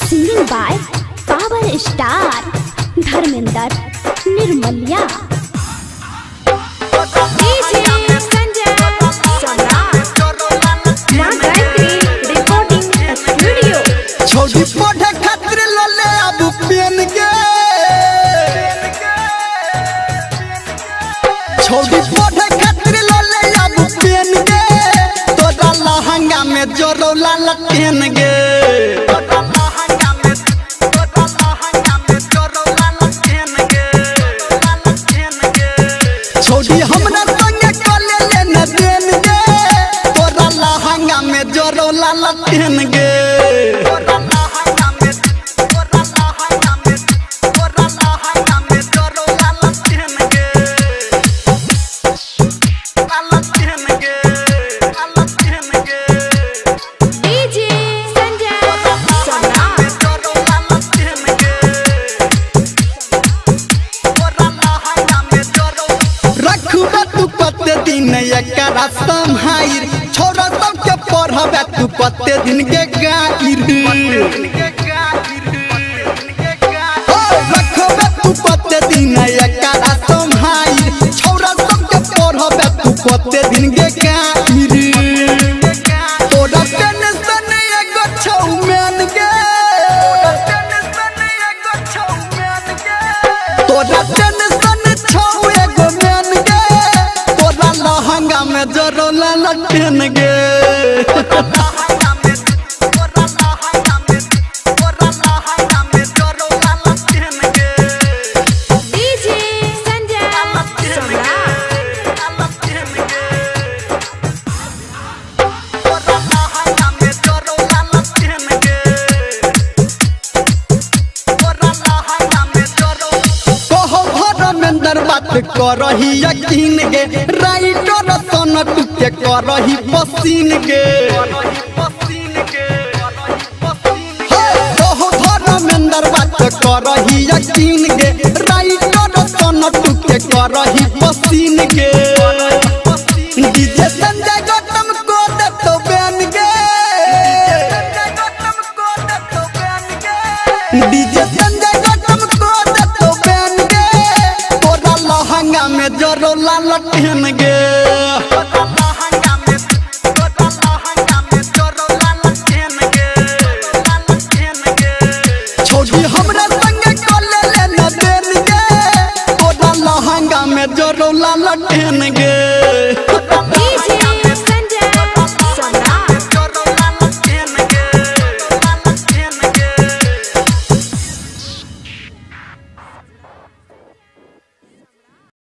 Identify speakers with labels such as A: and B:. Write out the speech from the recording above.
A: Singing by Power Star Dharmender Nirmalya।
B: छोड़ी पढ़े खातिर लले अब पेन गे, छोड़ी पढ़े खातिर लले अब पेन गे, तोरा लहंगा में जोरो लाल पेन गे, छोड़ी हमरा संगे कले लेने देन गे, तोरा लहंगा में जोरो लाल पेन गे। एकरा संहाइर छोरा सबके पढ़बे तू कते दिन के गाइर, रखबे तू कते दिन एकरा संहाइर छोरा सबके पढ़बे तू कते दिन के गाइर, तोरा टेंशन एगो छौ मेन गे, तोरा टेंशन छौ एगो मेन गे, तोरा लहंगा में जोरो लाल पेन गे। बात करही यकीन गे, राइटर सन टुके करही पसीन गे, धर्मेंद्र बात करही यकीन गे, राइटर सन टुके करही पसीन गे, डीजे संजय गौतम को दे तो बैन गे, डीजे संजय गौतम को दे तो बैन गे, लहंगा में जोरो लाल पेन गे।